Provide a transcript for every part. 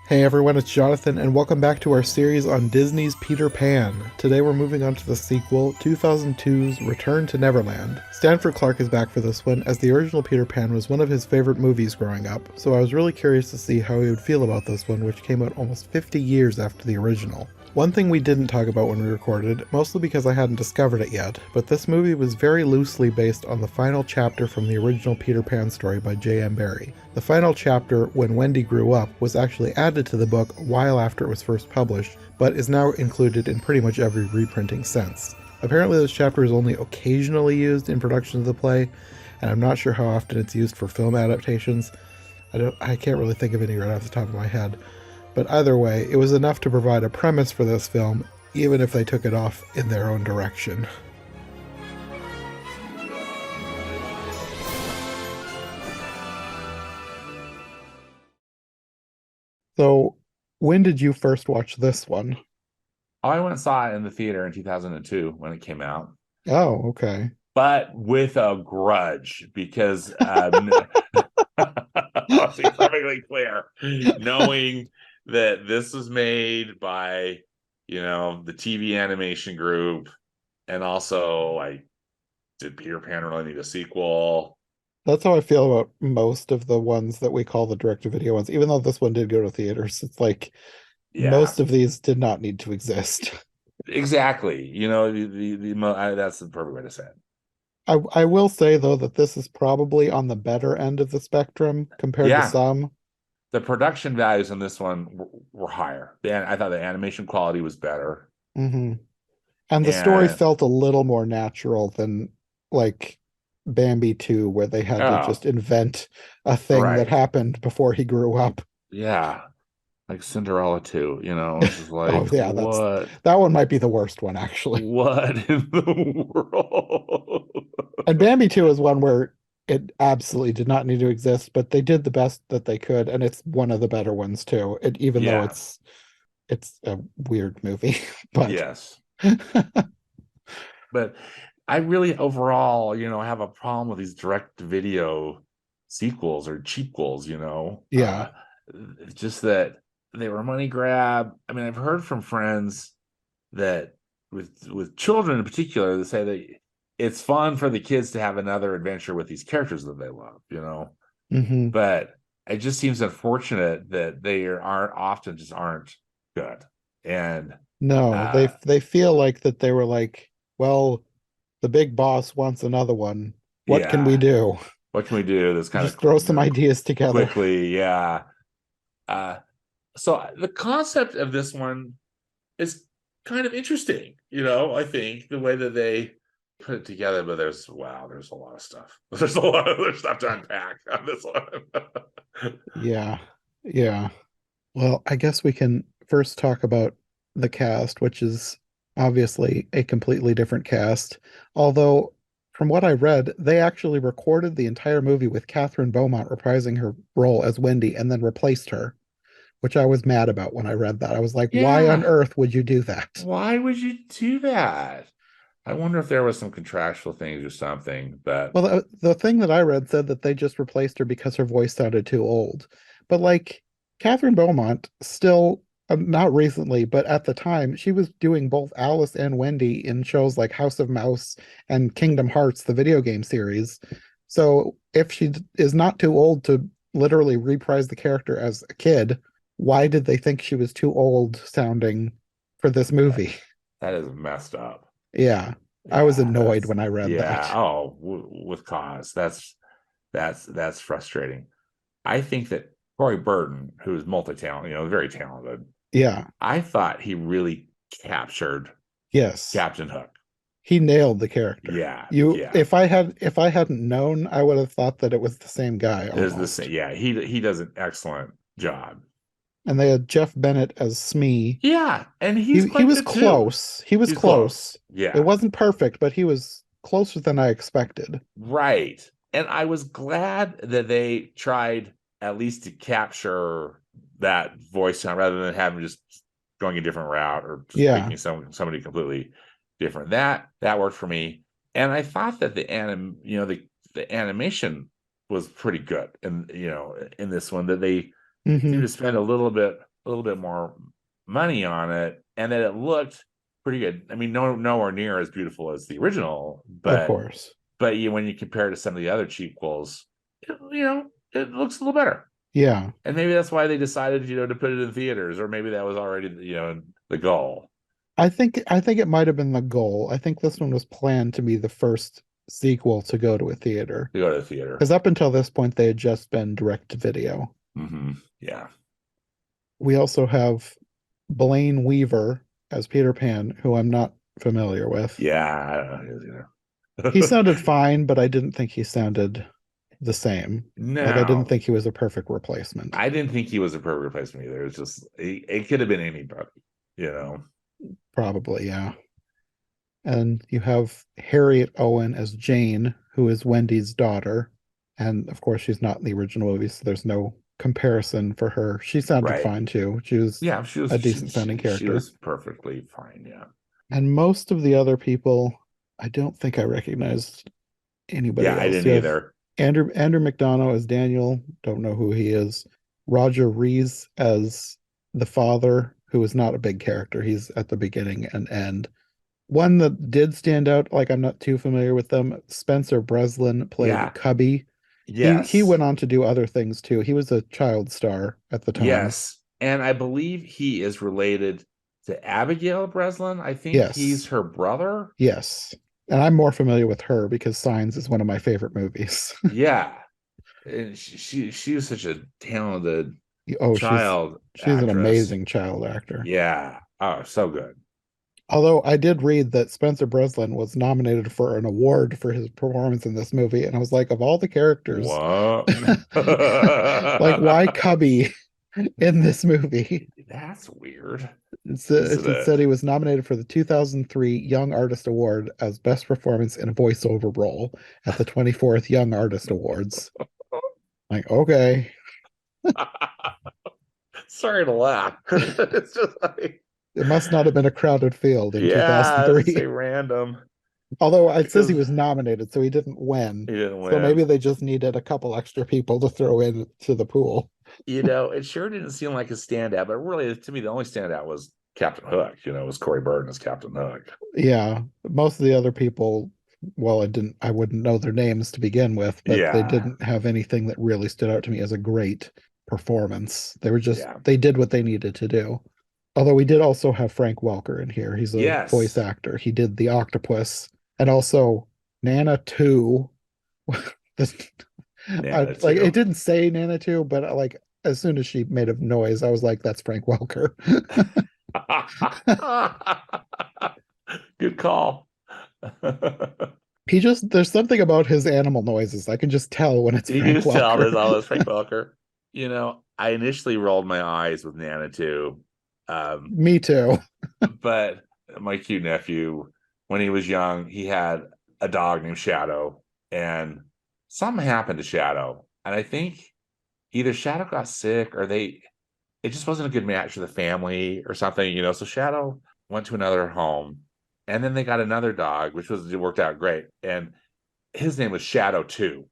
Hey everyone, it's Jonathan, and welcome back to our series on Disney's Peter Pan. Today we're moving on to the sequel, 2002's Return to Neverland. Stanford Clark is back for this one, as the original Peter Pan was one of his favorite movies growing up, so I was really curious to see how he would feel about this one, which came out almost 50 years after the original. One thing we didn't talk about when we recorded, mostly because I hadn't discovered it yet, but this movie was very loosely based on the final chapter from the original Peter Pan story by J.M. Barrie. The final chapter, When Wendy Grew Up, was actually added to the book a while after it was first published, but is now included in pretty much every reprinting since. Apparently this chapter is only occasionally used in productions of the play, and I'm not sure how often it's used for film adaptations. I can't really think of any right off the top of my head. But either way, it was enough to provide a premise for this film, even if they took it off in their own direction. So, when did you first watch this one? I went and saw it in the theater in 2002 when it came out, Oh, okay. but with a grudge because I'll be perfectly clear, knowing that this was made by, the TV animation group, and also like, did Peter Pan really need a sequel? That's how I feel about most of the ones that we call the direct-to-video ones. Even though this one did go to theaters, it's like Yeah, most of these did not need to exist. exactly. That's the perfect way to say it. I will say though that this is probably on the better end of the spectrum compared to Yeah, some. the production values on this one were higher. I thought the animation quality was better. Hmm. And the story And felt a little more natural than like Bambi 2, where they had to oh, just invent a thing that right. happened before he grew up. Yeah. Like Cinderella too, it's just Oh like yeah, that one might be the worst one actually. what in the world? And Bambi 2 is one where it absolutely did not need to exist, but they did the best that they could, and it's one of the better ones too. Even though Yeah. it's a weird movie, but Yes. But I really overall, have a problem with these direct to video sequels or cheapquels, yeah. just that they were a money grab. I mean, I've heard from friends that with children in particular, they say that it's fun for the kids to have another adventure with these characters that they love. Hmm. But it just seems unfortunate that they aren't good. And No, uh they feel like that they were like, well, the big boss wants another one. What can we yeah, do? what can we do that's kind of Just throw some ideas together. quickly? Yeah. uh so the concept of this one is kind of interesting. I think the way that they put it together, but there's a lot of stuff. There's a lot of other stuff to unpack on this one. Yeah. Yeah. Well, I guess we can first talk about the cast, which is obviously a completely different cast. Although, from what I read, they actually recorded the entire movie with Catherine Beaumont reprising her role as Wendy and then replaced her, which I was mad about when I read that. I was like, why on Yeah, earth would you do that? why would you do that? I wonder if there was some contractual things or something, but Well, the thing that I read said that they just replaced her because her voice sounded too old. But like Catherine Beaumont, still not recently, but at the time, she was doing both Alice and Wendy in shows like House of Mouse and Kingdom Hearts, the video game series. So if she is not too old to literally reprise the character as a kid, why did they think she was too old sounding for this that, movie? that is messed up. Yeah, I was Yeah, annoyed when I read yeah. that. Oh, with cause. That's frustrating. I think that Corey Burton, who is multi-talented, very talented, Yeah, I thought he really captured yes. Captain Hook. He nailed the character. Yeah, yeah. If I hadn't known, I would have thought that it was the same guy Is the same. almost. Yeah, he does an excellent job. And they had Jeff Bennett as Smee. Yeah, and he's He quite was good too. close. He was He's close. close. It Yeah, wasn't perfect, but he was closer than I expected. right. And I was glad that they tried at least to capture that voice sound rather than having just going a different route or just Yeah. picking somebody completely different. That worked for me. And I thought that the animation was pretty good in this one, that they seem Hmm. to spend a little bit a little bit more money on it, and that it looked pretty good. I mean, nowhere near as beautiful as the original, Of but course. when you compare it to some of the other cheap quills, it looks a little better. Yeah. And maybe that's why they decided, to put it in theaters, or maybe that was already, the goal I think it might have been the goal. I think this one was planned to be the first sequel to go to a theater. to go to the theater. Because up until this point, they had just been direct to video. Yeah. We also have Blaine Weaver as Peter Pan, who I'm not familiar with. Yeah, I don't know He either. sounded fine, but I didn't think he sounded the same. Like, I didn't No, think he was a perfect replacement. I didn't think he was a perfect replacement either. It's just it could have been anybody, you know. Probably, yeah. And you have Harriet Owen as Jane, who is Wendy's daughter. And of course, she's not in the original movie, so there's no comparison for her. She sounded Right. fine too. She was Yeah, she was a decent sounding she character. was perfectly fine. Yeah. And most of the other people, I don't think I recognized Yeah, anybody I else. didn't You have either. Andrew McDonough as Daniel, don't know who he is. Roger Rees as the father, who is not a big character. He's at the beginning and end. One that did stand out, like I'm not too familiar with them, Spencer Breslin played Yeah. Cubby. He Yes. went on to do other things too. He was a child star at the time. Yes. And I believe he is related to Abigail Breslin. I think he's Yes. her brother. Yes. And I'm more familiar with her because Signs is one of my favorite movies. Yeah. And she was such a talented Oh, child she's an actress. amazing child actor. Yeah. Oh, so good. Although I did read that Spencer Breslin was nominated for an award for his performance in this movie, and I was like, of all the characters, What? like why Cubby in this movie? That's weird, It isn't it? said he was nominated for the 2003 Young Artist Award as Best Performance in a Voiceover Role at the 24th Young Artist Awards. Like, okay, Sorry to laugh. It's just like, it must not have been a crowded field in yeah, it's a 2003. random Although it says he because was nominated, so he didn't win. he didn't So maybe win. they just needed a couple extra people to throw in to the pool. It sure didn't seem like a standout, but really, to me, the only standout was Captain Hook. Was Corey Burton as Captain Hook. Yeah, most of the other people, well, I wouldn't know their names to begin with, but they Yeah, didn't have anything that really stood out to me as a great performance. yeah, They did what they needed to do. Although we did also have Frank Welker in here. He's a voice yes, actor. He did the octopus and also Nana 2. This, Nana like it too. didn't say Nana 2, but like as soon as she made a noise, I was like, that's Frank Welker. Good call. There's something about his animal noises. I can just tell when it's You can Frank just tell Welker. there's all this Frank Welker. I initially rolled my eyes with Nana too. Um, Me too. but my cute nephew, when he was young, he had a dog named Shadow, and something happened to Shadow. And I think either Shadow got sick or it just wasn't a good match for the family or something. So Shadow went to another home, and then they got another dog, it worked out great. And his name was Shadow 2,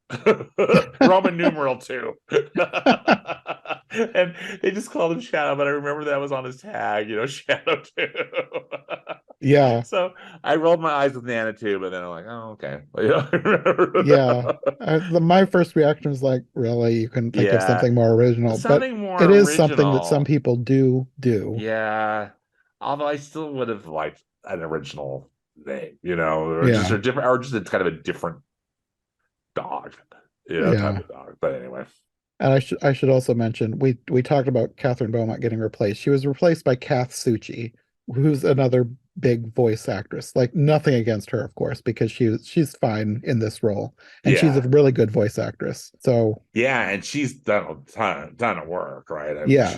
Roman numeral 2. And they just called him Shadow, but I remember that was on his tag, Shadow 2. Yeah, So I rolled my eyes with Nana too, but then I'm like, oh, okay. yeah. My first reaction was like, really? You couldn't think of Yeah, something more original? But something more it is something that some original. people do. Yeah, although I still would have liked an original name, or just Yeah, a different, or just a kind of a different dog, type yeah. of dog. But anyway, And I should also mention we talked about Catherine Beaumont getting replaced. She was replaced by Kath Suchi, who's another big voice actress. Like nothing against her, of course, because she's fine in this role, and she's a yeah, really good voice actress. So yeah, and she's done a ton of work, right? I mean, yeah,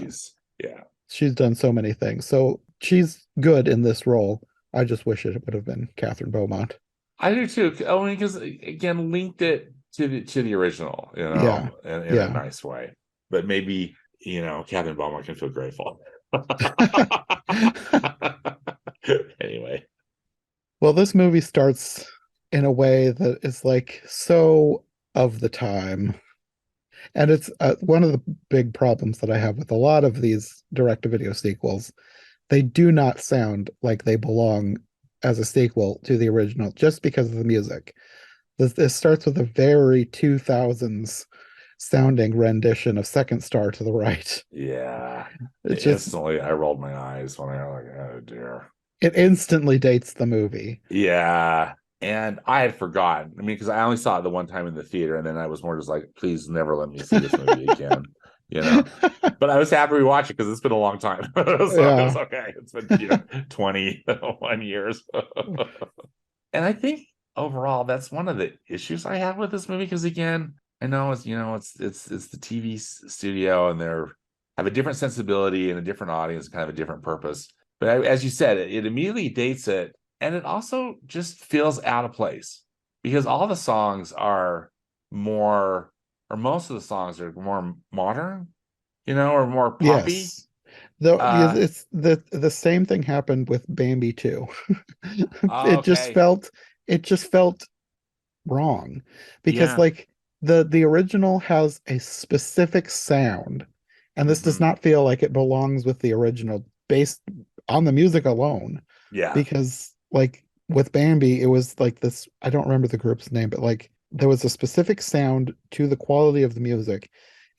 yeah. she's done so many things. So she's good in this role. I just wish it would have been Catherine Beaumont. I do too. Only because again, linked it to the original, Yeah, in a yeah. nice way. But maybe Captain Ballmer can feel grateful. Anyway, Well, this movie starts in a way that is like so of the time. And it's one of the big problems that I have with a lot of these direct-to-video sequels. They do not sound like they belong as a sequel to the original just because of the music. This starts with a very 2000s sounding rendition of Second Star to the Right. Yeah. It's just, Instantly, I rolled my eyes when I was like, oh dear. it instantly dates the movie. Yeah. And I had forgotten. I mean, because I only saw it the one time in the theater, and then I was more just like, please never let me see this movie again, you know. But I was happy to watch it because it's been a long time. So it was Yeah. okay. It's been, 21 years. And I think overall that's one of the issues I have with this movie because again, I know it's the TV studio and they're have a different sensibility and a different audience, kind of a different purpose. But as you said, it immediately dates it, and it also just feels out of place because all the songs are more, or most of the songs are more modern, or more poppy. Yes. Though Uh, it's the same thing happened with Bambi too. It just okay, felt it just felt wrong because yeah, like the original has a specific sound and this does hmm, not feel like it belongs with the original based on the music alone yeah, because like with Bambi it was like this I don't remember the group's name but like there was a specific sound to the quality of the music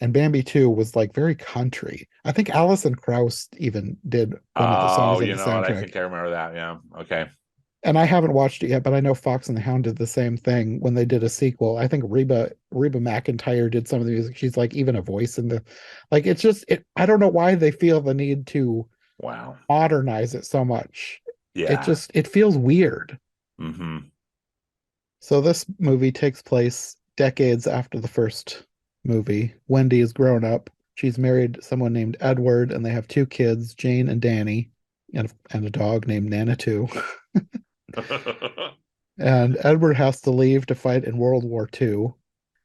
and Bambi 2 was like very country. I think Alison Krauss even did one of the Oh, songs on you the know what? I soundtrack think I remember that. Yeah. Okay. and I haven't watched it yet, but I know Fox and the Hound did the same thing when they did a sequel. I think Reba McEntire did some of the music. She's like even a voice in the like it's just it I don't know why they feel the need to Wow. modernize it so much. Yeah. It feels weird. Hmm. So this movie takes place decades after the first movie. Wendy is grown up. She's married someone named Edward and they have two kids, Jane and Danny, and a dog named Nana too. And Edward has to leave to fight in World War II,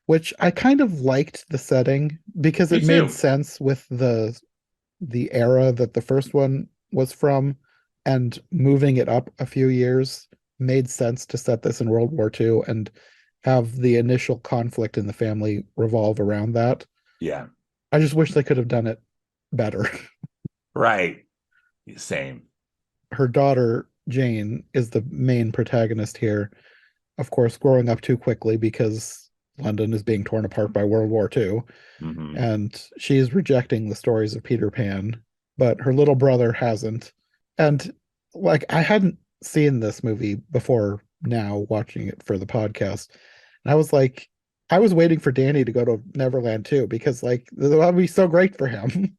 which I kind of liked the setting because Me it made too. sense with the era that the first one was from, and moving it up a few years made sense to set this in World War II and have the initial conflict in the family revolve around that. Yeah. I just wish they could have done it better. Right. Same. Her daughter, Jane, is the main protagonist here, of course, growing up too quickly because London is being torn apart by World War II, Hmm. and she's rejecting the stories of Peter Pan, but her little brother hasn't. And like I hadn't seen this movie before now watching it for the podcast. And I was like, I was waiting for Danny to go to Neverland too, because like that would be so great for him.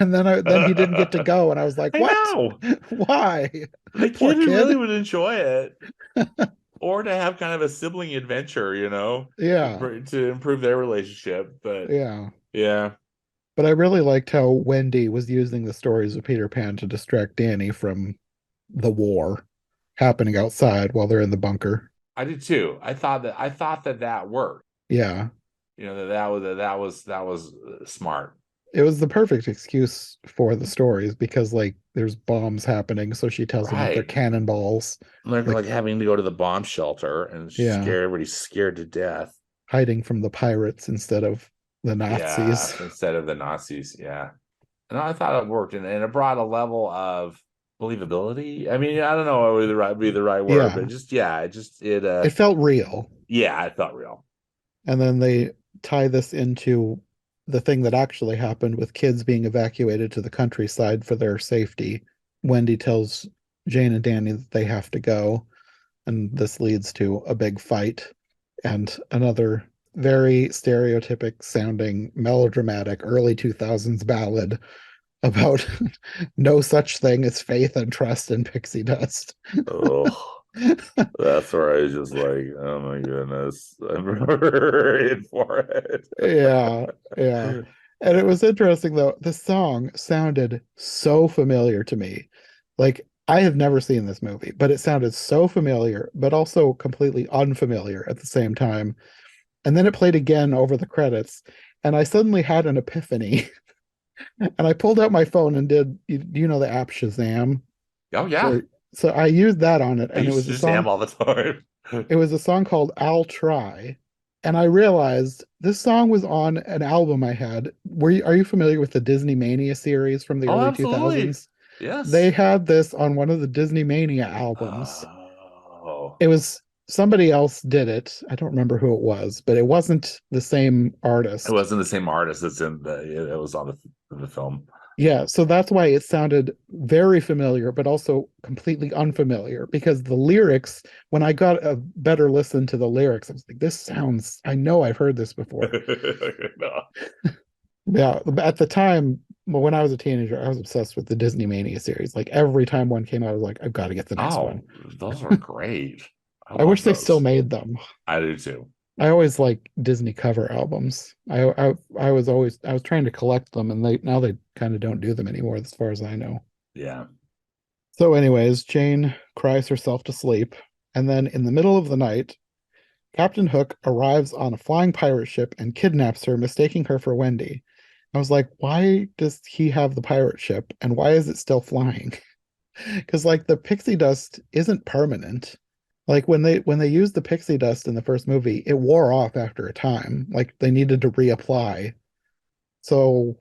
And then he didn't get to go, and I was like, I what? know. Why? The Poor kid really kid. would enjoy it. Or to have kind of a sibling adventure, Yeah, to improve their relationship. But yeah. yeah. But I really liked how Wendy was using the stories of Peter Pan to distract Danny from the war happening outside while they're in the bunker. I did too. I thought that worked. Yeah, That was smart. it was the perfect excuse for the stories because like there's bombs happening, so she tells them that they're Right. cannonballs. Like Like, having to go to the bomb shelter and yeah, scare everybody scared to death. hiding from the pirates instead of the Yeah, Nazis. instead of the Nazis. Yeah. And I thought it worked, and it brought a level of believability. I mean, I don't know what would be the right word, but Yeah, just yeah, it felt real. yeah, it felt real. And then they tie this into the thing that actually happened with kids being evacuated to the countryside for their safety. Wendy tells Jane and Danny that they have to go, and this leads to a big fight and another very stereotypic sounding melodramatic early 2000s ballad about no such thing as faith and trust in pixie dust. Oh, that's where I was just like, oh my goodness, I'm ready for it. Yeah, yeah. And it was interesting though, the song sounded so familiar to me. Like I have never seen this movie, but it sounded so familiar, but also completely unfamiliar at the same time. And then it played again over the credits, and I suddenly had an epiphany. And I pulled out my phone and did you know the app Shazam? Oh yeah, Where so I used that on it, I and used to just am all the time. it was a song called I'll Try. And I realized this song was on an album I had. Are you familiar with the Disney Mania series from the Oh, early absolutely. 2000s? They Yes. had this on one of the Disney Mania albums. Oh. It was somebody else did it. I don't remember who it was, but it wasn't the same It artist. wasn't the same artist that's in it was on the film. Yeah, so that's why it sounded very familiar, but also completely unfamiliar because the lyrics, when I got a better listen to the lyrics, I was like, this sounds, I know I've heard this before. No. Yeah, at the time, well, when I was a teenager, I was obsessed with the Disney Mania series. Like every time one came out, I was like, I've got to get the next one. Oh, those were great. I I wish love they still those. made them. I do too. I always like Disney cover albums. I was trying to collect them, and they now they kind of don't do them anymore, as far as I know. Yeah. So, anyways, Jane cries herself to sleep, and then in the middle of the night, Captain Hook arrives on a flying pirate ship and kidnaps her, mistaking her for Wendy. I was like, why does he have the pirate ship, and why is it still flying? Because like the pixie dust isn't permanent. Like when they used the pixie dust in the first movie, it wore off after a time. Like they needed to reapply. So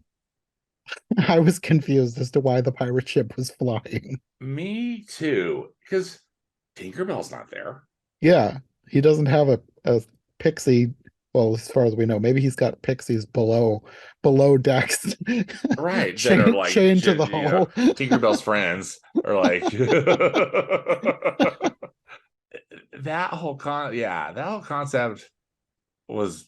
I was confused as to why the pirate ship was flying. Me too. Because Tinkerbell's not there. Yeah, he doesn't have a pixie. Well, as far as we know, maybe he's got pixies below decks, Right. That are like chained to the hull. Tinkerbell's friends are like that whole concept was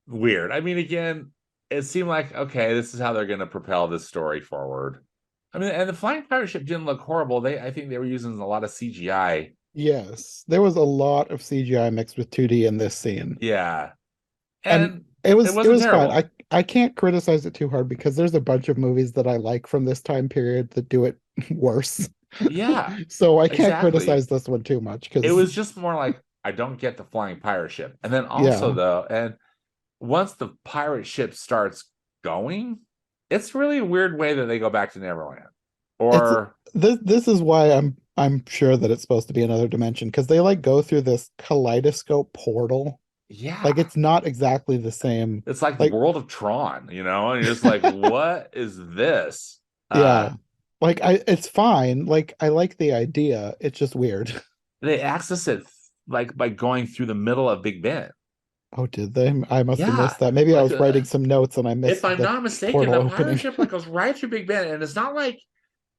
weird. I mean, again, it seemed like, okay, this is how they're gonna propel this story forward. I mean, and the flying pirate ship didn't look horrible. I think they were using a lot of CGI. Yes, there was a lot of CGI mixed with 2D in this scene. Yeah. And And it it was it wasn't was fine. terrible. I can't criticize it too hard because there's a bunch of movies that I like from this time period that do it worse. Yeah, So I can't exactly. criticize this one too much It because was just more like I don't get the flying pirate ship. And then also yeah, though, and once the pirate ship starts going, it's really a weird way that they go back to Neverland. it's Or this is why I'm sure that it's supposed to be another dimension because they like go through this kaleidoscope portal. Like yeah, it's not exactly the same. it's like Like World of Tron, you know, and you're just like, what is this? yeah, like I it's fine. Like I like the idea. It's just weird. They access it like by going through the middle of Big Ben. Oh, did they? I must have Yeah, missed that. Maybe I like was writing some notes and I if missed I'm the not mistaken, portal the pirate opening. ship like goes right through Big Ben, and it's not like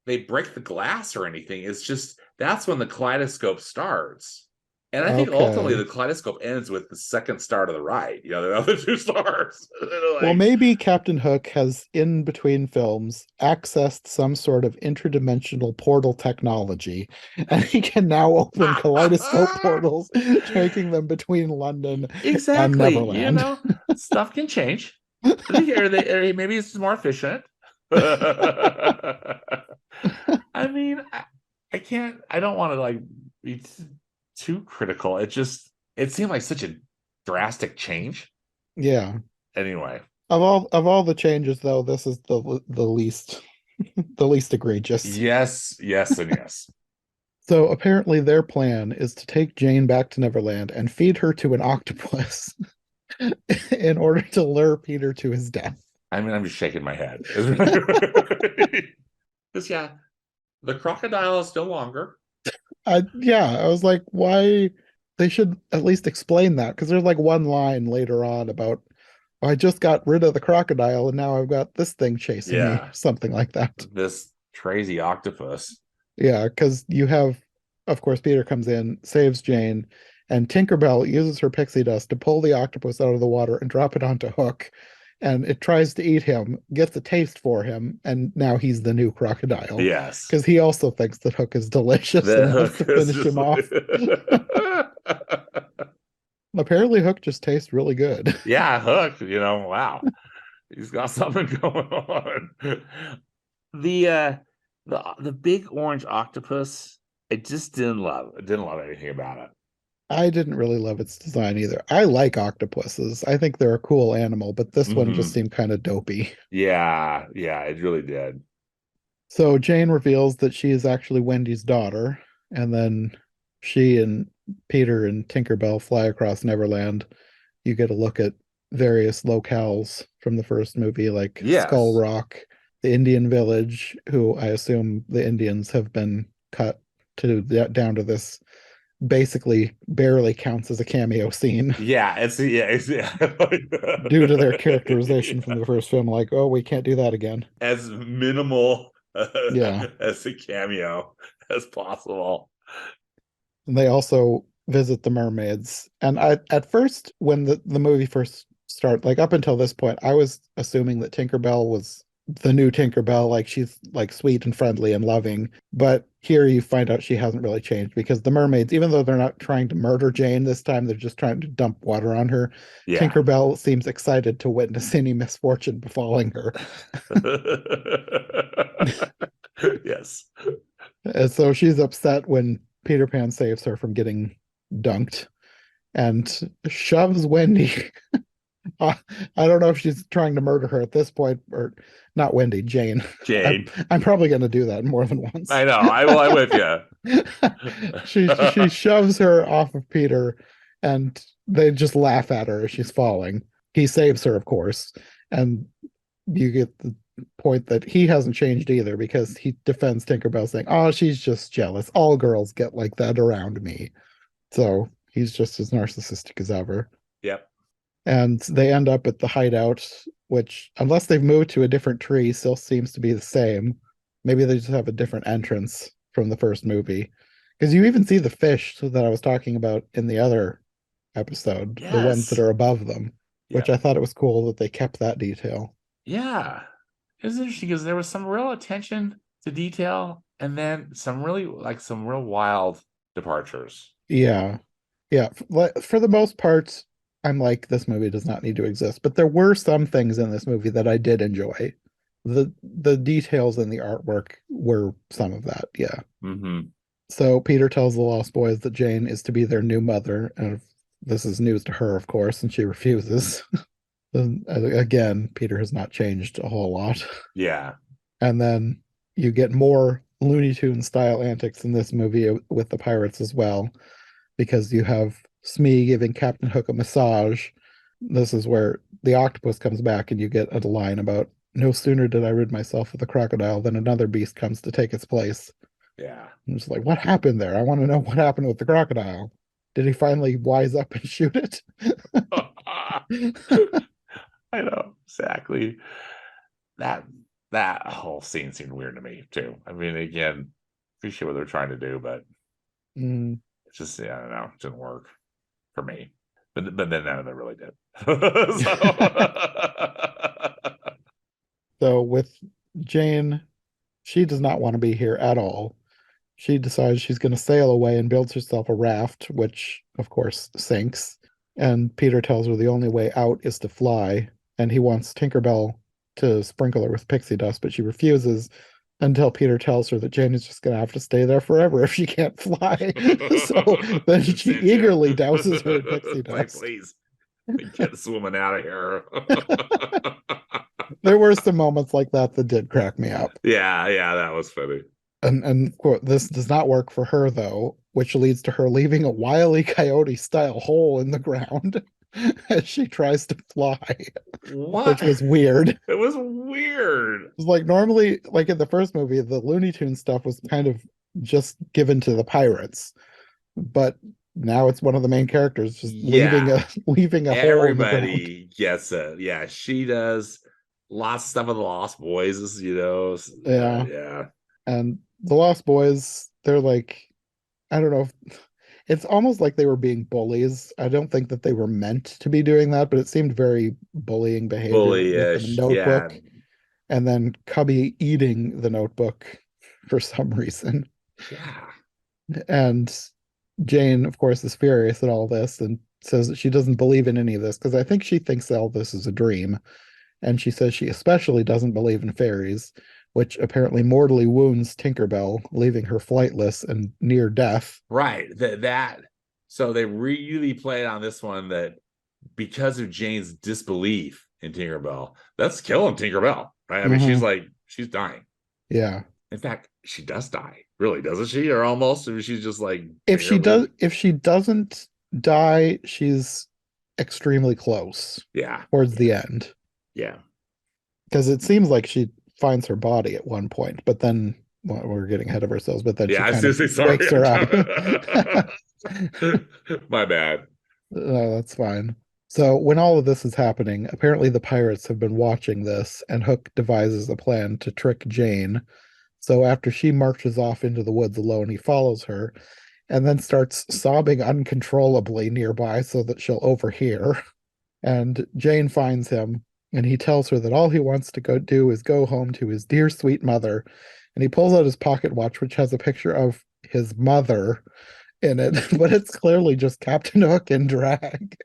they break the glass or anything. It's just that's when the kaleidoscope starts. And I think ultimately the Okay. kaleidoscope ends with the second star to the right. You know, the other two stars. They're Well, like, maybe Captain Hook has, in between films, accessed some sort of interdimensional portal technology, and he can now open kaleidoscope portals, taking them between London and exactly. You Neverland. know, stuff can change. Or maybe it's more efficient. I mean, I can't. I don't want to like be too critical. It seemed like such a drastic change. Yeah. Anyway, Of all the changes, though, this is the least the least egregious. yes, yes, and yes. So apparently their plan is to take Jane back to Neverland and feed her to an octopus in order to lure Peter to his death. I mean, I'm just shaking my head. Because yeah, the crocodile is no longer. Yeah, I was like, why? They should at least explain that because there's like one line later on about, "Oh, I just got rid of the crocodile and now I've got this thing chasing me," Yeah, something like that. this crazy octopus. Yeah, because you have, of course, Peter comes in, saves Jane, and Tinkerbell uses her pixie dust to pull the octopus out of the water and drop it onto Hook. And it tries to eat him, gets a taste for him, and now he's the new crocodile. Yes, Because he also thinks that Hook is delicious the and wants to hook is finish just. him off. Apparently, Hook just tastes really good. Yeah, hook. You know, wow, he's got something going on. The the big orange octopus. I just didn't love. I didn't love anything about it. I didn't really love its design either. I like octopuses. I think they're a cool animal, but this one just Hmm. seemed kind of dopey. Yeah, yeah, it really did. So Jane reveals that she is actually Wendy's daughter, and then she and Peter and Tinkerbell fly across Neverland you get a look at various locales from the first movie, like Skull Yes. Rock, the Indian village, who I assume the Indians have been cut to down to this basically barely counts as a cameo scene Yeah, yeah. due to their characterization from the first film. Like, oh, we can't do that again. As minimal Yeah. as a cameo as possible. And they also visit the mermaids. And I, at first, when the movie first started, like up until this point, I was assuming that Tinkerbell was the new Tinkerbell, like she's like sweet and friendly and loving. But here you find out she hasn't really changed because the mermaids, even though they're not trying to murder Jane this time, they're just trying to dump water on her. Yeah. Tinkerbell seems excited to witness any misfortune befalling her. Yes. And so she's upset when Peter Pan saves her from getting dunked and shoves Wendy. I don't know if she's trying to murder her at this point, or not Wendy, Jane. I'm, Jane. I'm probably going to do that more than once. I know. I'm with you. She shoves her off of Peter, and they just laugh at her as she's falling. He saves her, of course, and you get the point that he hasn't changed either because he defends Tinkerbell, saying, "Oh, she's just jealous. All girls get like that around me." So he's just as narcissistic as ever. Yep. And they end up at the hideout, which, unless they've moved to a different tree, still seems to be the same. Maybe they just have a different entrance from the first movie. Because you even see the fish that I was talking about in the other episode, the ones that Yes. are above them, which Yep. I thought it was cool that they kept that detail. Yeah. It was interesting because there was some real attention to detail and then some real wild departures. Yeah. Yeah. For the most part, I'm like, this movie does not need to exist. But there were some things in this movie that I did enjoy. The details in the artwork were some of that. Yeah. Mm-hmm. So Peter tells the Lost Boys that Jane is to be their new mother, and this is news to her, of course, and she refuses. And again, Peter has not changed a whole lot. Yeah. And then you get more Looney Tunes style antics in this movie with the pirates as well, because you have Smee giving Captain Hook a massage. This is where the octopus comes back, and you get a line about no sooner did I rid myself of the crocodile than another beast comes to take its place. Yeah. I'm just like, what happened there? I want to know what happened with the crocodile. Did he finally wise up and shoot it? I know exactly. That that whole scene seemed weird to me too. I mean, again, appreciate what they're trying to do, but Mm. it's just, yeah, I don't know, it didn't work for me. But then none of it really did. So So with Jane, she does not want to be here at all. She decides she's going to sail away and builds herself a raft, which of course sinks. And Peter tells her the only way out is to fly. And he wants Tinkerbell to sprinkle her with pixie dust, but she refuses until Peter tells her that Jane is just going to have to stay there forever if she can't fly. So then she eagerly douses her in pixie It's like, dust. please get this woman out of here. There were some moments like that that did crack me up. Yeah, that was funny. And quote, this does not work for her though, which leads to her leaving a Wile E. Coyote style hole in the ground as she tries to fly, What? which was weird. It was weird. It was like normally, like in the first movie, the Looney Tunes stuff was kind of just given to the pirates, but now it's one of the main characters just Yeah, leaving a hole in the ground. everybody gets it. Yeah, she does lots of stuff with the Lost Boys, Yeah, yeah. and the Lost Boys, they're like, I don't know if it's almost like they were being bullies. I don't think that they were meant to be doing that, but it seemed very bullying behavior with the Bullyish. Yeah. notebook and then Cubby eating the notebook for some reason. Yeah. And Jane, of course, is furious at all this and says that she doesn't believe in any of this because I think she thinks all this is a dream. And she says she especially doesn't believe in fairies, which apparently mortally wounds Tinkerbell, leaving her flightless and near death. Right. That so they really played on this one that because of Jane's disbelief in Tinkerbell, that's killing Tinkerbell. Right. I mean, she's dying. Yeah. In fact, she does die, really, doesn't she? Or almost. I mean, she's just like barely. If she doesn't die, she's extremely close Yeah. towards the Yeah. end. Yeah. Because it seems like she finds her body at one point, but then well, we're getting ahead of ourselves, but then she Yeah. I was kind of just say sorry. wakes her up. My bad. No, that's fine. So when all of this is happening, apparently the pirates have been watching this, and Hook devises a plan to trick Jane. So after she marches off into the woods alone, he follows her and then starts sobbing uncontrollably nearby so that she'll overhear. And Jane finds him, and he tells her that all he wants to go do is go home to his dear sweet mother. And he pulls out his pocket watch, which has a picture of his mother in it, but it's clearly just Captain Hook in drag.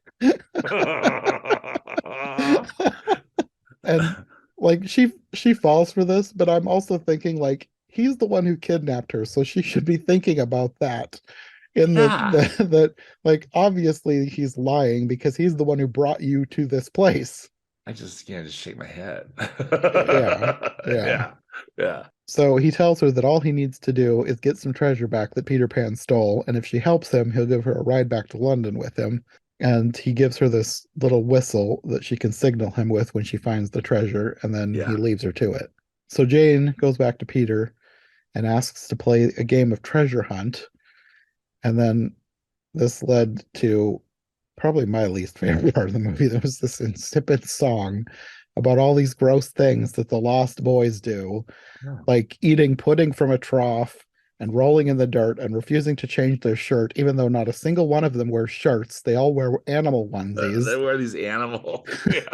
And like she falls for this, but I'm also thinking like he's the one who kidnapped her, so she should be thinking about that. In Yeah. that like obviously he's lying because he's the one who brought you to this place. I just can't just shake my head. Yeah, yeah. Yeah. Yeah. So he tells her that all he needs to do is get some treasure back that Peter Pan stole, and if she helps him, he'll give her a ride back to London with him. And he gives her this little whistle that she can signal him with when she finds the treasure, and then he Yeah. leaves her to it. So Jane goes back to Peter and asks to play a game of treasure hunt. And then this led to probably my least favorite part of the movie. There was this insipid song about all these gross things that the Lost Boys do, Yeah. like eating pudding from a trough and rolling in the dirt and refusing to change their shirt, even though not a single one of them wears shirts. They all wear animal They onesies. wear these animal. Yeah.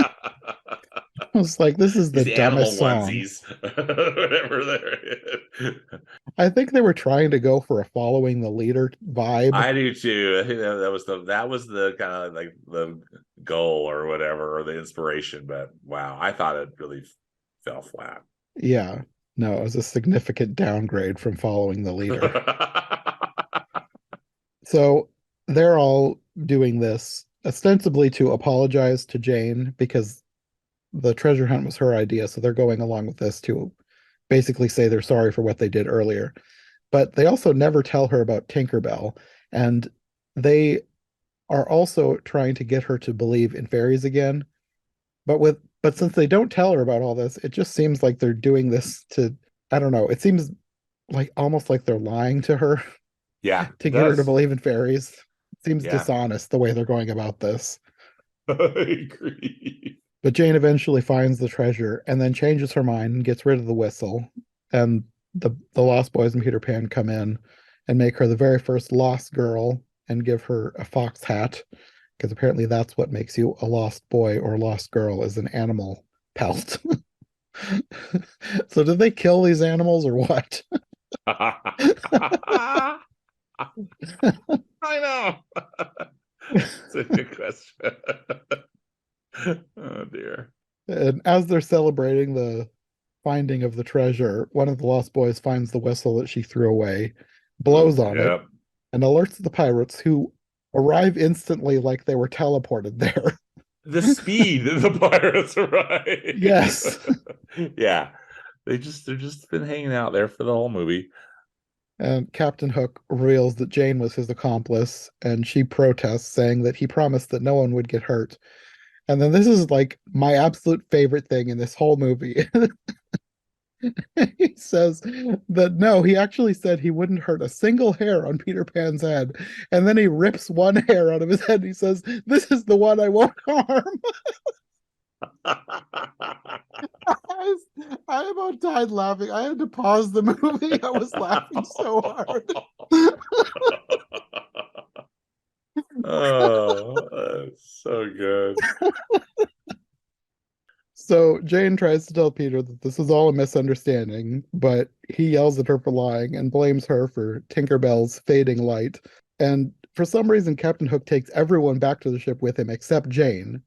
I was like, this is the These animal dumbest song. onesies. Whatever they're. I think they were trying to go for a following the leader vibe. I do too. I think that was the kind of like the goal or whatever, or the inspiration. But wow, I thought it really fell flat. Yeah. No, it was a significant downgrade from following the leader. So they're all doing this ostensibly to apologize to Jane because the treasure hunt was her idea. So they're going along with this to basically say they're sorry for what they did earlier. But they also never tell her about Tinkerbell. And they are also trying to get her to believe in fairies again. But since they don't tell her about all this, it just seems like they're doing this to I don't know. It seems like almost like they're lying to her Yeah, to it get her to does. believe in fairies. It seems Yeah, dishonest the way they're going about this. I agree. But Jane eventually finds the treasure and then changes her mind and gets rid of the whistle. And the Lost Boys and Peter Pan come in and make her the very first lost girl and give her a fox hat because apparently that's what makes you a lost boy or lost girl is an animal pelt. So did they kill these animals or what? I know. It's a good question. Oh dear. And as they're celebrating the finding of the treasure, one of the Lost Boys finds the whistle that she threw away, Oh, blows on it, yeah. and alerts the pirates who arrive instantly like they were teleported there. The speed that the pirates Yes. arrive. Yeah. They're just been hanging out there for the whole movie. And Captain Hook reveals that Jane was his accomplice, and she protests, saying that he promised that no one would get hurt. And then this is like my absolute favorite thing in this whole movie. He says that no, he actually said he wouldn't hurt a single hair on Peter Pan's head. And then he rips one hair out of his head. And he says, this is the one I won't harm. I about died laughing. I had to pause the movie. I was laughing so hard. Oh, that's so good. So Jane tries to tell Peter that this is all a misunderstanding, but he yells at her for lying and blames her for Tinkerbell's fading light. And for some reason, Captain Hook takes everyone back to the ship with him except Jane.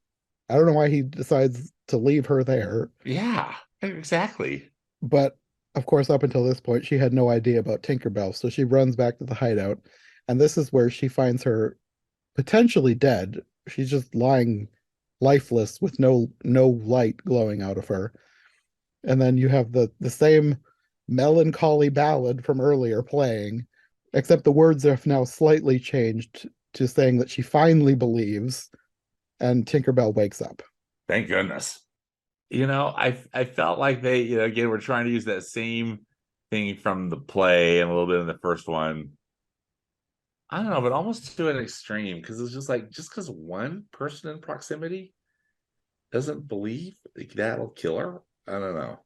I don't know why he decides to leave her there. Yeah, exactly. But of course, up until this point, she had no idea about Tinkerbell. So she runs back to the hideout. And this is where she finds her potentially dead. She's just lying lifeless with no light glowing out of her. And then you have the same melancholy ballad from earlier playing, except the words have now slightly changed to saying that she finally believes. and Tinkerbell wakes up. Thank goodness. I felt like they, again, were trying to use that same thing from the play and a little bit in the first one. I don't know, but almost to an extreme, because it's just like, just because one person in proximity doesn't believe, like, that'll kill her. I don't know.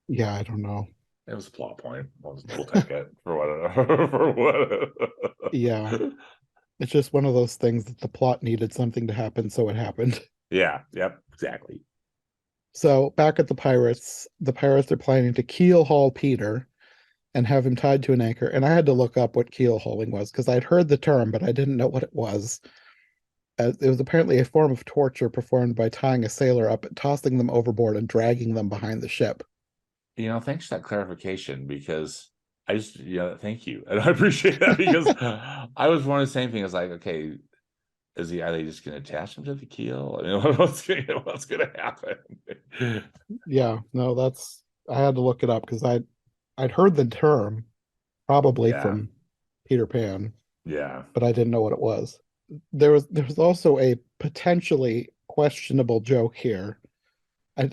Yeah, I don't know. It was a plot point. We'll take it for what for what. Yeah, it's just one of those things that the plot needed something to happen, so it happened. Yeah. Yep. Exactly. So back at the pirates are planning to keel haul Peter and have him tied to an anchor. And I had to look up what keel hauling was because I'd heard the term, but I didn't know what it was. It was apparently a form of torture performed by tying a sailor up, tossing them overboard, and dragging them behind the ship. Thanks for that clarification, because thank you. And I appreciate that, because I was wondering the same thing. It's like, okay, are they just going to attach him to the keel? I mean, what's going to happen? Yeah, no, I had to look it up because I'd heard the term probably Yeah. from Peter Pan, Yeah. but I didn't know what it was. There was also a potentially questionable joke here. I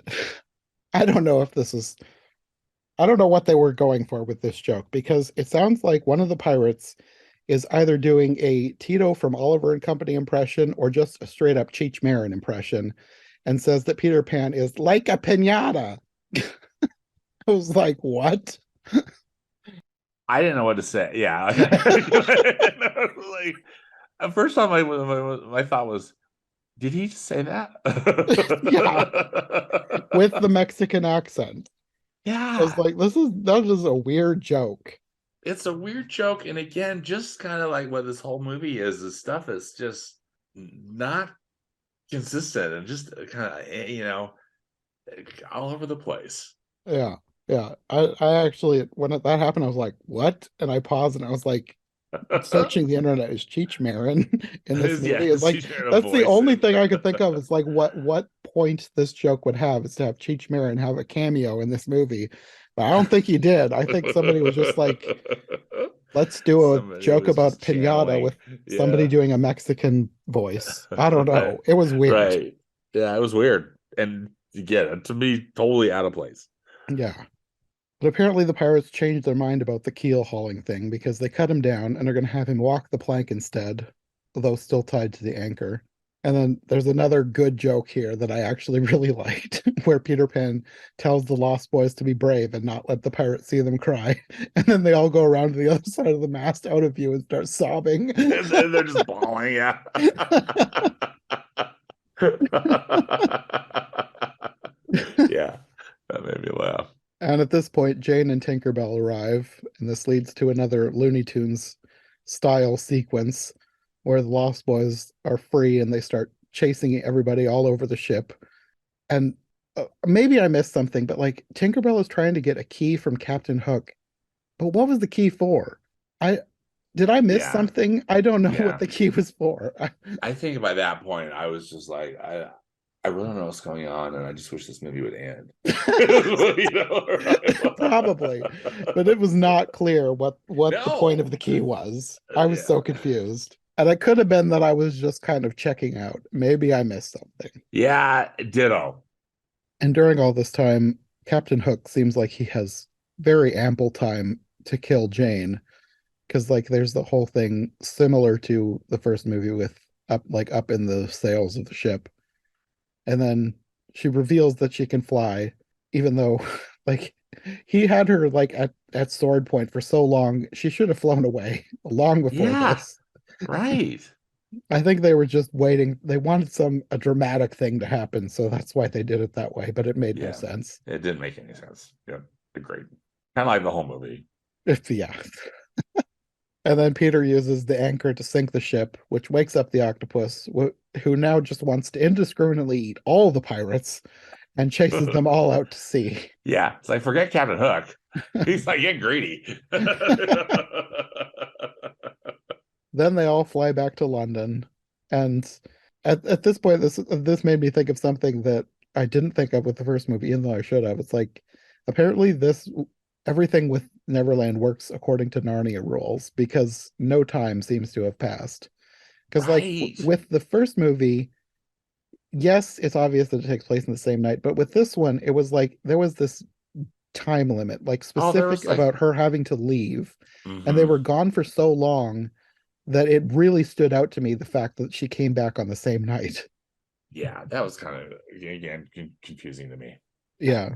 I don't know if this is I don't know what they were going for with this joke because it sounds like one of the pirates is either doing a Tito from Oliver and Company impression or just a straight up Cheech Marin impression and says that Peter Pan is like a pinata. I was like, what? I didn't know what to say. Yeah. Like, at first time, my thought was, did he just say that? Yeah, with the Mexican accent. I was Yeah. like, that is a weird joke. It's a weird joke. And again, just kind of like what this whole movie is stuff is just not consistent and just kind of, all over the place. Yeah. Yeah. I actually when that happened, I was like, what? And I paused and I was like, searching the internet is Cheech Marin in this Yeah, movie. It's like she's hearing a that's the voice. only thing I could think of. It's like what point this joke would have is to have Cheech Marin have a cameo in this movie. But I don't think he did. I think somebody was just like, let's do a Somebody joke was about just pinata channeling. with somebody Yeah. doing a Mexican voice. I don't Right. know. It was weird. Right. Yeah, it was weird. And again, to me, totally out of place. Yeah. But apparently the pirates changed their mind about the keel hauling thing because they cut him down and are going to have him walk the plank instead, although still tied to the anchor. And then there's another good joke here that I actually really liked, where Peter Pan tells the Lost Boys to be brave and not let the pirates see them cry. And then they all go around to the other side of the mast out of view and start sobbing. And they're just bawling. Yeah. Yeah. That made me laugh. And at this point, Jane and Tinkerbell arrive, and this leads to another Looney Tunes style sequence where the Lost Boys are free and they start chasing everybody all over the ship. And maybe I missed something, but like Tinkerbell is trying to get a key from Captain Hook. But what was the key for? I did I miss Yeah. something? I don't know what Yeah. the key was for. I think by that point, I was just like, I really don't know what's going on, and I just wish this movie would end. Probably, but it was not clear what the point of No. the key was. I was so Yeah. confused. And it could have been that I was just kind of checking out. Maybe I missed something. Yeah, ditto. And during all this time, Captain Hook seems like he has very ample time to kill Jane because like there's the whole thing similar to the first movie with up in the sails of the ship. And then she reveals that she can fly, even though like he had her like at sword point for so long, she should have flown away long before Yeah, this. right. I think they were just waiting. They wanted a dramatic thing to happen, so that's why they did it that way, but it made no Yeah, sense. it didn't make any sense. Yeah, agreed. Kind of like the whole movie. Yeah. And then Peter uses the anchor to sink the ship, which wakes up the octopus, who now just wants to indiscriminately eat all the pirates and chases them all out to sea. Yeah, it's like, forget Captain Hook. He's like, get greedy. Then they all fly back to London. And at this point, this made me think of something that I didn't think of with the first movie, even though I should have. It's like apparently this everything with Neverland works according to Narnia rules because no time seems to have passed. Because like Right. with the first movie, yes, it's obvious that it takes place in the same night, but with this one, it was like there was this time limit, like Oh, there specific was like, about her having to leave, and they hmm were gone for so long that it really stood out to me the fact that she came back on the same night. yeah, that was kind of again confusing to me. Yeah.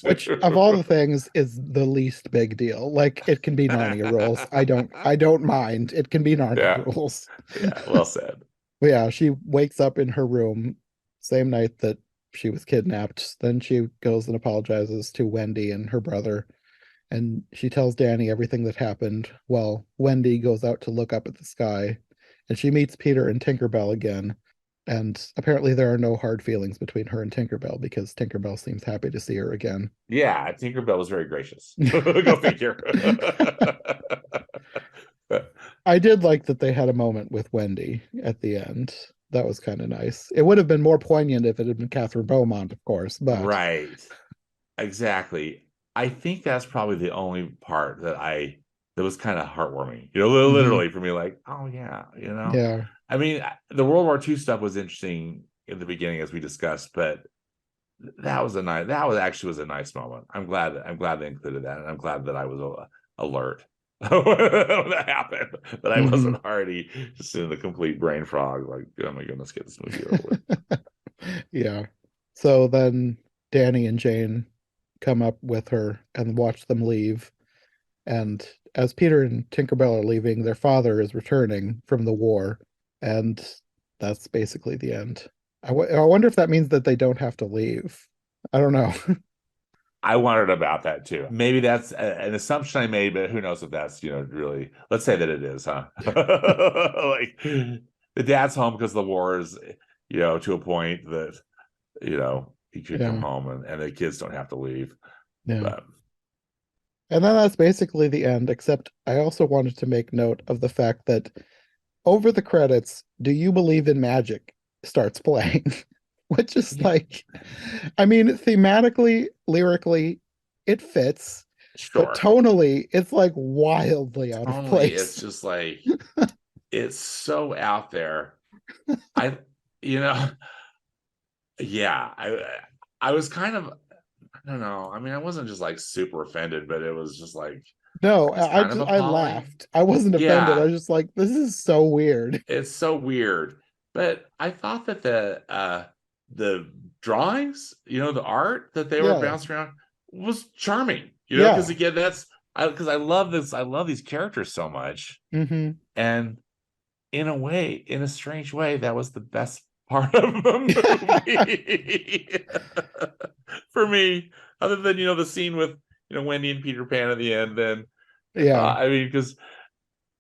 Which of all the things is the least big deal. Like it can be Narnia rules. I don't mind. It can be Narnia Yeah, rules. yeah, well said. But yeah, she wakes up in her room same night that she was kidnapped. Then she goes and apologizes to Wendy and her brother, and she tells Danny everything that happened while Wendy goes out to look up at the sky, and she meets Peter and Tinkerbell again. And apparently there are no hard feelings between her and Tinkerbell because Tinkerbell seems happy to see her again. Yeah, Tinkerbell was very gracious. Go figure. I did like that they had a moment with Wendy at the end. That was kind of nice. It would have been more poignant if it had been Catherine Beaumont, of course, but Right. Exactly. I think that's probably the only part that was kind of heartwarming. mhm, Literally for me, like, oh yeah. yeah, I mean, the World War II stuff was interesting in the beginning, as we discussed, but that was actually was a nice moment. I'm glad they included that, and I'm glad that I was alert when that happened, that I mhm. wasn't already just in the complete brain fog, like, oh my goodness, get this movie over with. Yeah. So then Danny and Jane come up with her and watch them leave. And as Peter and Tinkerbell are leaving, their father is returning from the war. And that's basically the end. I wonder if that means that they don't have to leave. I don't know. I wondered about that too. Maybe that's an assumption I made, but who knows if that's really. Let's say that it is, huh? Like the dad's home because the war is, to a point that he could come Yeah. home and the kids don't have to leave. Yeah. But And then that's basically the end, except I also wanted to make note of the fact that over the credits, Do You Believe in Magic starts playing, which is yeah, like, I mean, thematically, lyrically, it fits, but sure. tonally, it's like wildly out of Only it's place. just like it's so out there. I, you know, yeah. I was kind of, I don't know. I mean, I wasn't just like super offended, but it was just like No, it's I kind of just I appalling. laughed. I wasn't offended. I Yeah, was just like, this is so weird. it's so weird. But I thought that the drawings, the art that they were Yeah, bouncing around was charming. Because yeah. again, because I love this. I love these characters so much, Mm-hmm. and in a strange way, that was the best part of the movie for me. Other than the scene with Wendy and Peter Pan at the end, then Yeah. I mean, because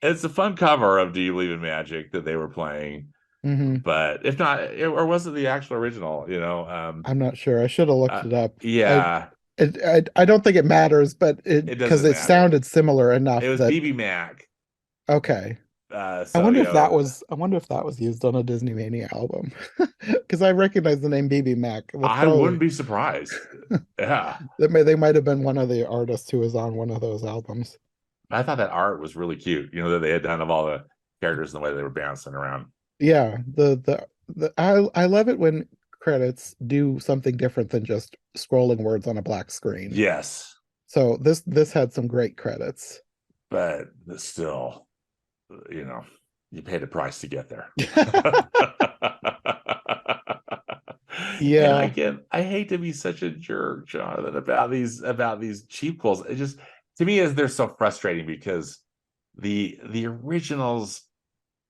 it's a fun cover of "Do You Believe in Magic" that they were playing. Mm-hmm. But if not, or was it the actual original? I'm not sure. I should have looked it up. Yeah, I don't think it matters, but it it because doesn't it matter. sounded similar It enough was that BB Mac. okay. So I wonder if that was used on a Disney Mania album. Because I recognize the name BB Mac. That's I wouldn't probably be surprised. Yeah, they might have been one of the artists who was on one of those albums. I thought that art was really cute. That they had done of all the characters and the way they were bouncing around. Yeah, I love it when credits do something different than just scrolling words on a black screen. Yes, So this had some great credits. but still, you know, you paid a price to get there. And Yeah. again, I hate to be such a jerk, Jonathan, about these cheap quills. It just to me is they're so frustrating because the originals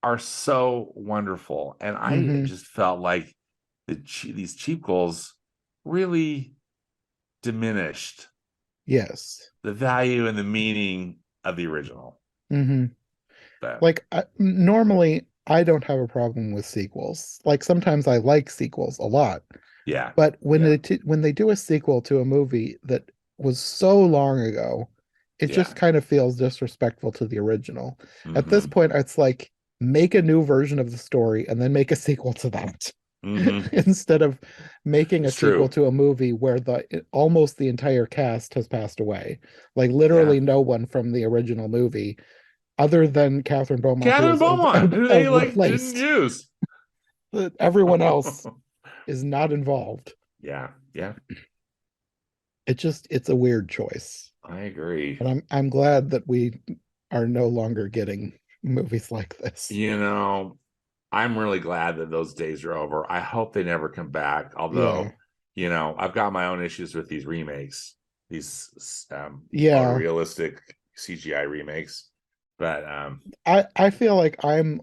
are so wonderful, and I Hmm. just felt like these cheap quills really diminished Yes. the value and the meaning of the original. Hmm. But Like normally I don't have a problem with sequels. Like sometimes I like sequels a lot. yeah, But yeah, when they do a sequel to a movie that was so long ago, it just yeah. kind of feels disrespectful to the original. At this Mm-hmm. point, it's like make a new version of the story and then make a sequel to that Mm-hmm. instead of making a It's sequel true. to a movie where the almost the entire cast has passed away. Like Yeah. literally no one from the original movie other than Catherine Beaumont, who Catherine was Beaumont, who they like didn't replaced. use. Everyone else is not involved. Yeah. It's a weird choice. I agree. And I'm glad that we are no longer getting movies like this. I'm really glad that those days are over. I hope they never come back. Yeah. Although, I've got my own issues with these remakes, these Yeah. photorealistic CGI remakes. But I feel like I'm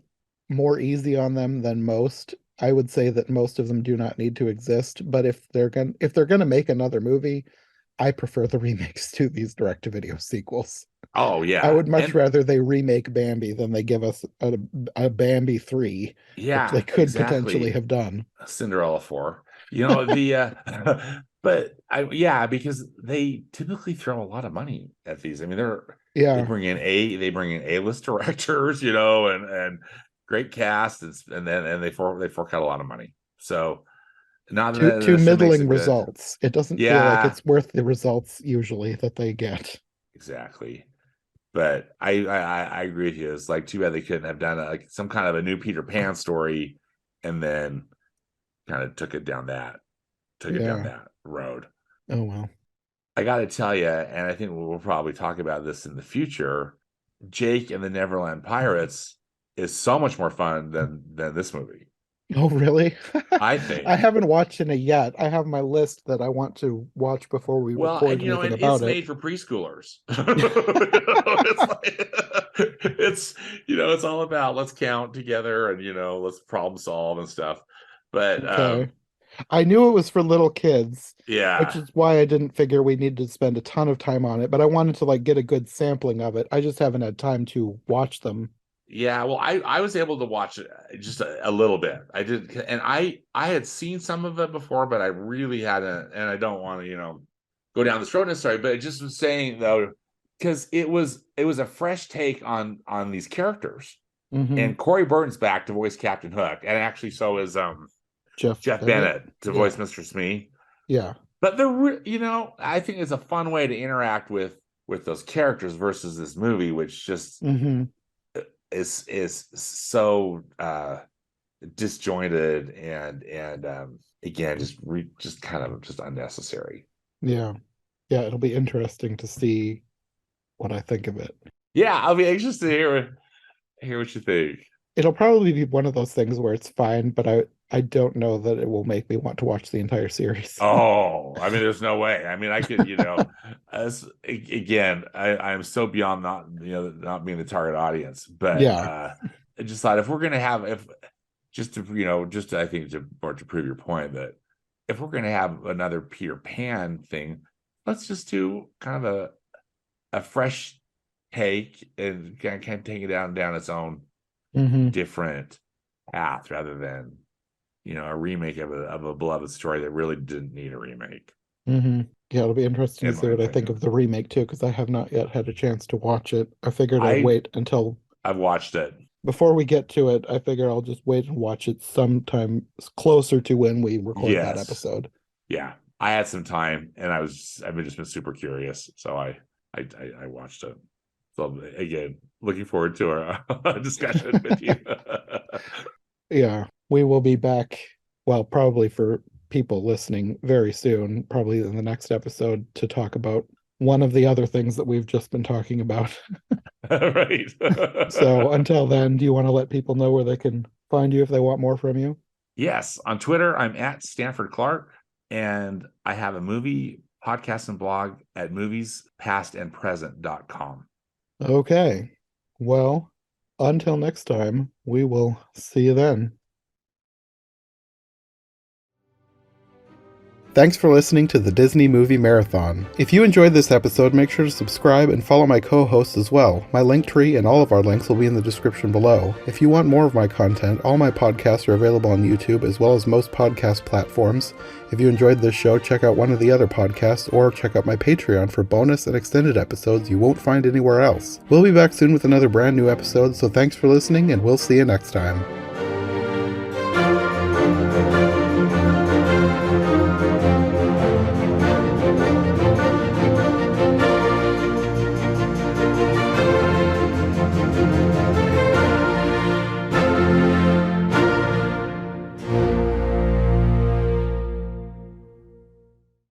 more easy on them than most. I would say that most of them do not need to exist, but if they're gonna make another movie, I prefer the remakes to these direct-to-video sequels. oh I yeah, would much and rather they remake Bambi than they give us a Bambi 3, which they yeah, could potentially exactly. have done. Cinderella 4. The but yeah, because they typically throw a lot of money at these. I mean, they Yeah. bring in A-list directors, and great cast, and they fork out a lot of money. So not that that Two necessarily makes middling it good. results. It doesn't feel like Yeah, it's worth the results usually that they get. exactly. But I agree with you. It's like too bad they couldn't have done like some kind of a new Peter Pan story, and then kind of took it down Yeah. that road. Oh well. I got to tell you, and I think we'll probably talk about this in the future. Jake and the Neverland Pirates is so much more fun than this movie. Oh, really? I I think. haven't watched it yet. I have my list that I want to watch before we Well, and record anything it's about it. made for preschoolers. It's like, it's all about let's count together and let's problem solve and stuff. But Okay. I knew it was for little kids, which yeah, is why I didn't figure we needed to spend a ton of time on it, but I wanted to like get a good sampling of it. I just haven't had time to watch them. yeah. Well, I was able to watch it just a little bit. I did, and I had seen some of it before, but I really hadn't. And I don't want to go down this road necessarily, but it just was saying though, because it was a fresh take on these characters. Hmm. And Corey Burton's back to voice Captain Hook, and actually so is Jeff Jeff Bennett. Bennett to Yeah. voice Mr. Smee. Yeah. But I think it's a fun way to interact with those characters versus this movie, which just Hmm. is so disjointed and again just kind of just unnecessary. Yeah. Yeah. It'll be interesting to see what I think of it. Yeah, I'll be anxious to hear what you think. It'll probably be one of those things where it's fine, but I don't know that it will make me want to watch the entire series. Oh, I mean, there's no way. I mean, I could, again, I'm so beyond not being the target audience, but Yeah. I just thought if we're gonna have if just to just to, I think to prove your point that if we're gonna have another Peter Pan thing, let's just do kind of a fresh take and kind of take it down its own Hmm. different path rather than a remake of a beloved story that really didn't need a remake, Hmm. Yeah, it'll be interesting to in see my what I think of opinion. the remake too, because I have not yet had a chance to watch it. I figured I'd I wait until I've watched it. before we get to it. I figure I'll just wait and watch it sometime closer to when we record that Yes, episode. yeah. I had some time, and I've just been super curious, so I watched it. So again, looking forward to our discussion with you. Yeah, we will be back. Well, probably for people listening very soon, probably in the next episode to talk about one of the other things that we've just been talking about. Right. So until then, do you want to let people know where they can find you if they want more from you? Yes, on Twitter, I'm at Stanford Clark, and I have a movie podcast and blog at moviespastandpresent.com. Okay. Well, until next time, we will see you then. Thanks for listening to the Disney Movie Marathon. If you enjoyed this episode, make sure to subscribe and follow my co-hosts as well. My Linktree and all of our links will be in the description below. If you want more of my content, all my podcasts are available on YouTube as well as most podcast platforms. If you enjoyed this show, check out one of the other podcasts or check out my Patreon for bonus and extended episodes you won't find anywhere else. We'll be back soon with another brand new episode, so thanks for listening and we'll see you next time.